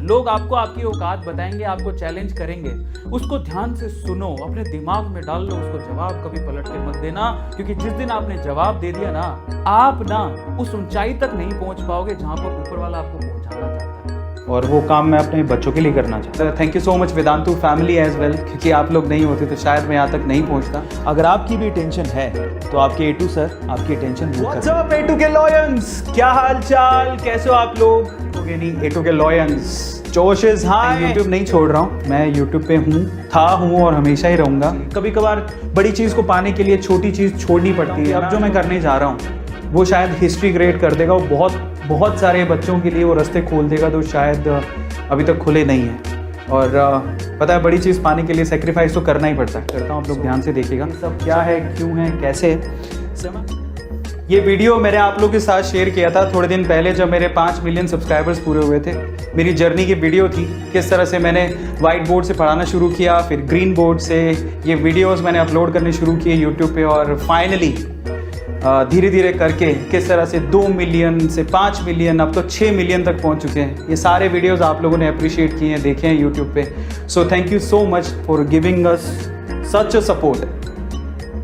लोग आपको आपकी औकात बताएंगे, आपको चैलेंज करेंगे, उसको ध्यान से सुनो, अपने दिमाग में डाल लो उसको, जवाब कभी पलट के मत देना, क्योंकि जिस दिन आपने जवाब दे दिया ना, आप ना उस ऊंचाई तक नहीं पहुंच पाओगे जहां पर ऊपर वाला आपको पहुंचाना चाहता है। और वो काम मैं अपने बच्चों के लिए करना चाहता हूँ। Thank you so much Vedantu family as well, क्योंकि आप लोग नहीं होते तो शायद मैं यहाँ तक नहीं पहुँचता। अगर आपकी भी टेंशन है तो आपके A2 सर आपकी टेंशन दूर कर। What's up A2 के लॉयंस, क्या हाल चाल, कैसे हो आप लोग? A2 के लॉयंस, जोश इज हाई। यूट्यूब नहीं छोड़ रहा हूँ, मैं यूट्यूब पे हूँ और हमेशा ही रहूँगा। कभी कभार बड़ी चीज़ को पाने के लिए छोटी चीज़ छोड़नी पड़ती है। अब जो मैं करने जा रहा हूँ वो शायद हिस्ट्री क्रिएट कर देगा, वो बहुत सारे बच्चों के लिए वो रास्ते खोल देगा तो शायद अभी तक खुले नहीं हैं। और पता है, बड़ी चीज़ पाने के लिए सेक्रीफाइस तो करना ही पड़ता है। करता हूँ, आप लोग ध्यान से देखिएगा सब क्या है, क्यों है, कैसे। ये वीडियो मैंने आप लोगों के साथ शेयर किया था थोड़े दिन पहले, जब मेरे 5 मिलियन सब्सक्राइबर्स पूरे हुए थे। मेरी जर्नी की वीडियो थी, किस तरह से मैंने वाइट बोर्ड से पढ़ाना शुरू किया, फिर ग्रीन बोर्ड से ये वीडियोस मैंने अपलोड करने शुरू किए यूट्यूब पे, और फाइनली धीरे धीरे करके किस तरह से 2 मिलियन से 5 मिलियन, अब तो 6 मिलियन तक पहुंच चुके हैं। ये सारे वीडियोस आप लोगों ने अप्रिशिएट किए हैं, देखे हैं यूट्यूब पे। So thank you so much for giving us such a support,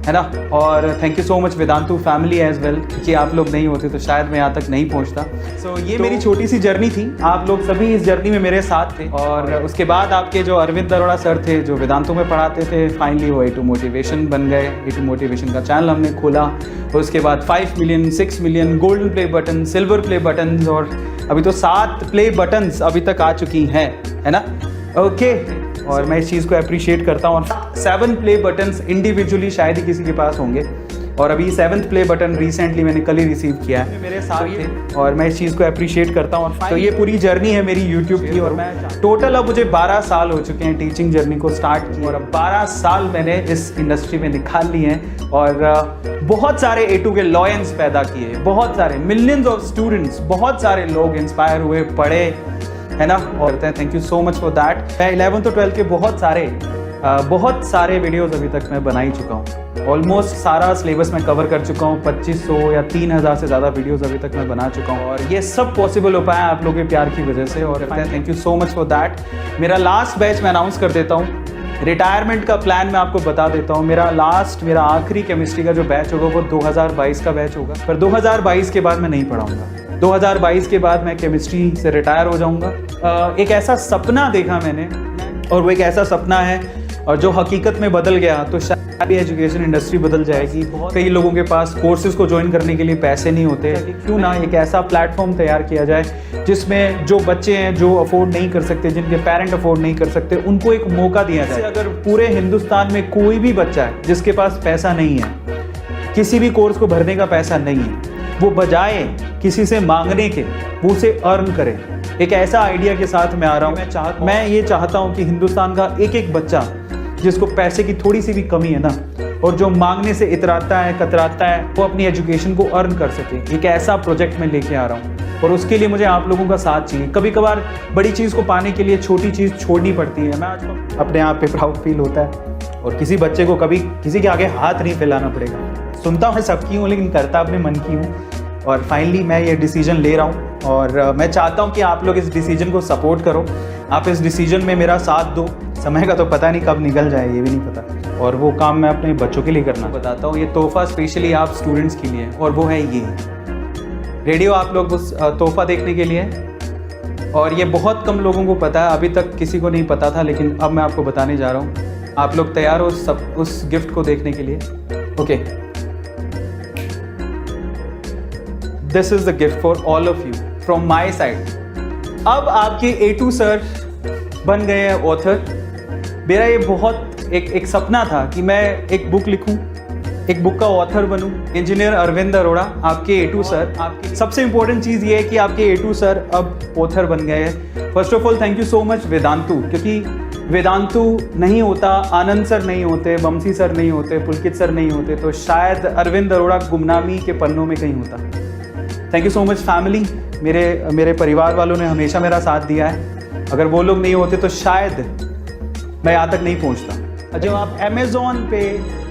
है ना। और thank you so much Vedantu family as well, क्योंकि आप लोग नहीं होते तो शायद मैं यहाँ तक नहीं पहुँचता। सो ये मेरी छोटी सी जर्नी थी, आप लोग सभी इस जर्नी में मेरे साथ थे। और उसके बाद आपके जो अरविंद अरोड़ा सर थे, जो वेदांतु में पढ़ाते थे, फाइनली वो A2 मोटिवेशन बन गए। A2 मोटिवेशन का चैनल हमने खोला, और उसके बाद 5 million, 6 million golden play button, silver play button, और अभी तो 7 प्ले बटन्स अभी तक आ चुकी हैं, है ना। ओके, और मैं इस चीज़ को अप्रिशिएट करता हूँ। और 7 प्ले बटन्स इंडिविजुअली शायद ही किसी के पास होंगे, और अभी 7th प्ले बटन रिसेंटली मैंने कल ही रिसीव किया है, मेरे साथ थे, और मैं इस चीज़ को अप्रिशिएट करता हूँ। तो ये पूरी जर्नी है मेरी यूट्यूब की, और मैं टोटल अब मुझे 12 साल हो चुके हैं टीचिंग जर्नी को स्टार्ट की, और अब 12 साल मैंने इस इंडस्ट्री में निकाल लिए हैं, और बहुत सारे A2 के लॉयंस पैदा किए, बहुत सारे मिलियंस ऑफ स्टूडेंट्स, बहुत सारे लोग इंस्पायर हुए, पढ़े, है ना। और thank you so much for that. मैं 11th और 12th के बहुत सारे वीडियोस अभी तक मैं बना ही चुका हूँ। ऑलमोस्ट सारा सिलेबस मैं कवर कर चुका हूँ, 2500 या 3000 से ज़्यादा वीडियोस अभी तक मैं बना चुका हूँ, और ये सब पॉसिबल हो पाया आप लोगों के प्यार की वजह से। और thank you so much for that. मेरा लास्ट बैच मैं अनाउंस कर देता हूँ, रिटायरमेंट का प्लान मैं आपको बता देता हूँ। मेरा आखिरी केमिस्ट्री का जो बैच होगा वो 2022 का बैच होगा, पर 2022 के बाद मैं नहीं पढ़ाऊँगा। 2022 के बाद मैं केमिस्ट्री से रिटायर हो जाऊँगा। एक ऐसा सपना देखा मैंने, और वो एक ऐसा सपना है और जो हकीकत में बदल गया, तो शायद एजुकेशन इंडस्ट्री बदल जाएगी। कई लोगों के पास कोर्सेज को ज्वाइन करने के लिए पैसे नहीं होते, क्यों ना एक ऐसा प्लेटफॉर्म तैयार किया जाए जिसमें जो बच्चे हैं जो अफोर्ड नहीं कर सकते, जिनके पेरेंट अफोर्ड नहीं कर सकते, उनको एक मौका दिया जाए। अगर पूरे हिंदुस्तान में कोई भी बच्चा है जिसके पास पैसा नहीं है, किसी भी कोर्स को भरने का पैसा नहीं है, वो बजाय किसी से मांगने के वो उसे अर्न करे। एक ऐसा आइडिया के साथ मैं आ रहा हूँ। मैं ये चाहता हूँ कि हिंदुस्तान का एक एक बच्चा जिसको पैसे की थोड़ी सी भी कमी है ना, और जो मांगने से इतराता है, कतराता है, वो अपनी एजुकेशन को अर्न कर सके। एक ऐसा प्रोजेक्ट मैं लेके आ रहा हूँ, और उसके लिए मुझे आप लोगों का साथ चाहिए। कभी कभार बड़ी चीज़ को पाने के लिए छोटी चीज़ छोड़नी पड़ती है। मैं आज अपने आप पे प्राउड फील होता है, और किसी बच्चे को कभी किसी के आगे हाथ नहीं फैलाना पड़ेगा। सुनता मैं सबकी हूँ, लेकिन करता अपने मन की हूँ। और फाइनली मैं ये डिसीजन ले रहा हूँ, और मैं चाहता हूँ कि आप लोग इस डिसीजन को सपोर्ट करो, आप इस डिसीजन में मेरा साथ दो। समय का तो पता नहीं कब निकल जाए, ये भी नहीं पता, और वो काम मैं अपने बच्चों के लिए करना बताता हूँ। ये तोहफा स्पेशली आप स्टूडेंट्स के लिए, और वो है ये रेडियो। आप लोग उस तोहफा देखने के लिए, और ये बहुत कम लोगों को पता है, अभी तक किसी को नहीं पता था, लेकिन अब मैं आपको बताने जा रहा हूँ। आप लोग तैयार हो सब उस गिफ्ट को देखने के लिए? Okay, this is the gift for all of you from my side. अब आपके A2 सर बन गए हैं ऑथर। मेरा ये बहुत एक सपना था कि मैं एक बुक लिखूं, एक बुक का ऑथर बनूं। इंजीनियर अरविंद अरोड़ा, आपके A2 सर, आपकी सबसे इंपॉर्टेंट चीज़ ये है कि आपके A2 सर अब ऑथर बन गए हैं। First of all thank you so much Vedantu, क्योंकि वेदांतु नहीं होता, आनंद सर नहीं होते, बमसी सर नहीं होते, पुलकित सर नहीं होते, तो शायद अरविंद अरोड़ा गुमनामी के पन्नों में कहीं होता। Thank you so much family, मेरे परिवार वालों ने हमेशा मेरा साथ दिया है। अगर वो लोग नहीं होते तो शायद मैं यहाँ तक नहीं पहुँचता। जब आप अमेज़ॉन पे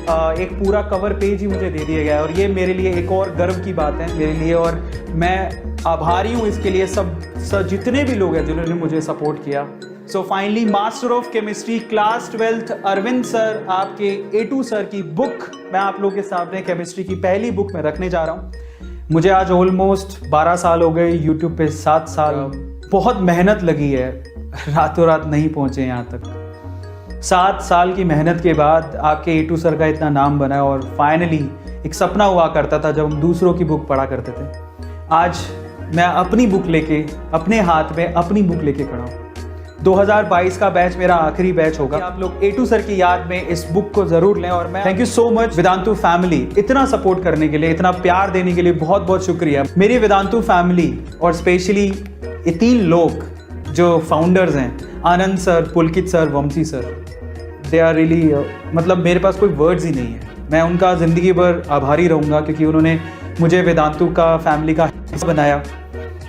एक पूरा कवर पेज ही मुझे दे दिया गया है और ये मेरे लिए एक और गर्व की बात है मेरे लिए, और मैं आभारी हूँ इसके लिए सब जितने भी लोग हैं जिन्होंने मुझे सपोर्ट किया। So finally master of chemistry class 12th Arvind sir, आपके A2 सर की बुक मैं आप लोगों के सामने केमिस्ट्री की पहली बुक में रखने जा रहा हूँ। मुझे आज ऑलमोस्ट 12 साल हो गए, यूट्यूब पे 7 साल, बहुत मेहनत लगी है, रातों रात नहीं पहुँचे यहाँ तक। 7 साल की मेहनत के बाद आपके A2 सर का इतना नाम बना है और फाइनली एक सपना हुआ करता था जब हम दूसरों की बुक पढ़ा करते थे। आज मैं अपनी बुक लेके, अपने हाथ में अपनी बुक लेके खड़ा हूँ। 2022 का बैच मेरा आखिरी बैच होगा। आप लोग A2 सर की याद में इस बुक को जरूर लें और मैं thank you so much Vedantu family, इतना सपोर्ट करने के लिए, इतना प्यार देने के लिए बहुत बहुत शुक्रिया। मेरी वेदांतु फैमिली और स्पेशली ये 3 लोग जो फाउंडर्स हैं, Anand sir, Pulkit sir, Vanshi sir, they are really, मतलब मेरे पास कोई वर्ड्स ही नहीं है। मैं उनका ज़िंदगी भर आभारी रहूँगा क्योंकि उन्होंने मुझे वेदांतु का फैमिली का हिस्सा बनाया,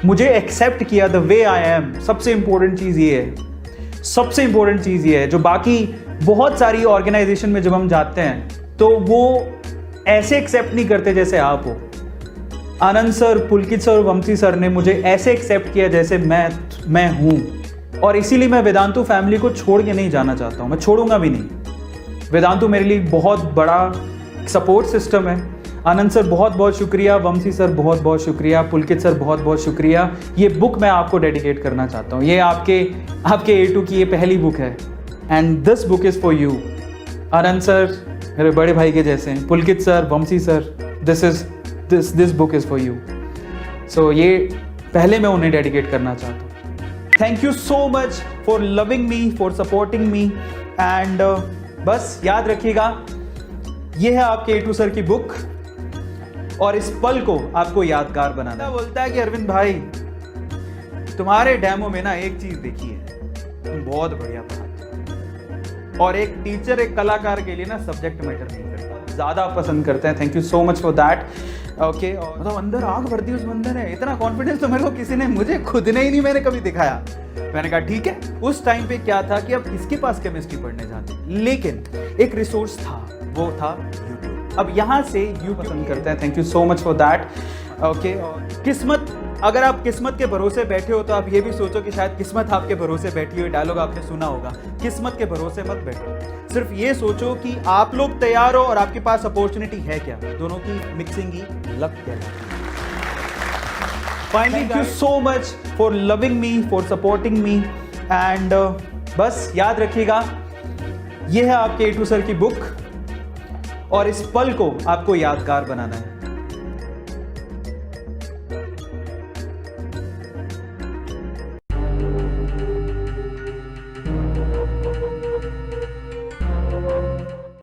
मुझे एक्सेप्ट किया द वे आई एम। सबसे इंपॉर्टेंट चीज़ ये है, सबसे इंपॉर्टेंट चीज़ ये है, जो बाकी बहुत सारी ऑर्गेनाइजेशन में जब हम जाते हैं तो वो ऐसे एक्सेप्ट नहीं करते जैसे आप हो। आनंद sir, Pulkit sir, Vanshi sir ने मुझे ऐसे एक्सेप्ट किया जैसे मैं हूँ, और इसीलिए मैं वेदांतु फैमिली को छोड़ के नहीं जाना चाहता हूँ, मैं छोड़ूंगा भी नहीं। वेदांतु मेरे लिए बहुत बड़ा सपोर्ट सिस्टम है। आनंद सर बहुत बहुत शुक्रिया, वंशी सर बहुत बहुत शुक्रिया, पुलकित सर बहुत बहुत शुक्रिया। ये बुक मैं आपको डेडिकेट करना चाहता हूँ, ये आपके A2 की ये पहली बुक है and this book is for you. Anand sir मेरे बड़े भाई के जैसे हैं, Pulkit sir, Vanshi sir, this book is for you. So ये पहले मैं उन्हें डेडिकेट करना चाहता हूँ। Thank you so much for loving me, for supporting me and बस याद रखिएगा ये है आपके A2 सर की बुक और इस पल को आपको यादगार बनाना। बोलता है कि अरविंद भाई तुम्हारे डेमो में ना एक चीज देखी है, तुम बहुत बढ़िया पढ़ाते हो और एक टीचर, एक कलाकार के लिए ना सब्जेक्ट मैटर नहीं करता, ज्यादा पसंद करते हैं। Thank you so much for that. Okay, मतलब अंदर आग भरती है उस बंदर है, इतना कॉन्फिडेंस तो मेरे को किसी ने, मुझे खुद ने ही नहीं मैंने कभी दिखाया। मैंने कहा ठीक है। उस टाइम पे क्या था कि अब किसके पास केमिस्ट्री पढ़ने जाते, लेकिन एक रिसोर्स था, वो था यूट्यूब। अब यहाँ से यूट्यूब पसंद करते हैं। Thank you so much for that. Okay, किस्मत, अगर आप किस्मत के भरोसे बैठे हो तो आप ये भी सोचो कि शायद किस्मत आपके भरोसे बैठी हो। डायलॉग आपने सुना होगा, किस्मत के भरोसे मत बैठो, सिर्फ ये सोचो कि आप लोग तैयार हो और आपके पास अपॉर्चुनिटी है क्या। दोनों की मिक्सिंग ही लक कहलाती है। Finally thank you so much for loving me, for supporting me and बस याद रखिएगा ये है आपके A2 सर की बुक और इस पल को आपको यादगार बनाना है।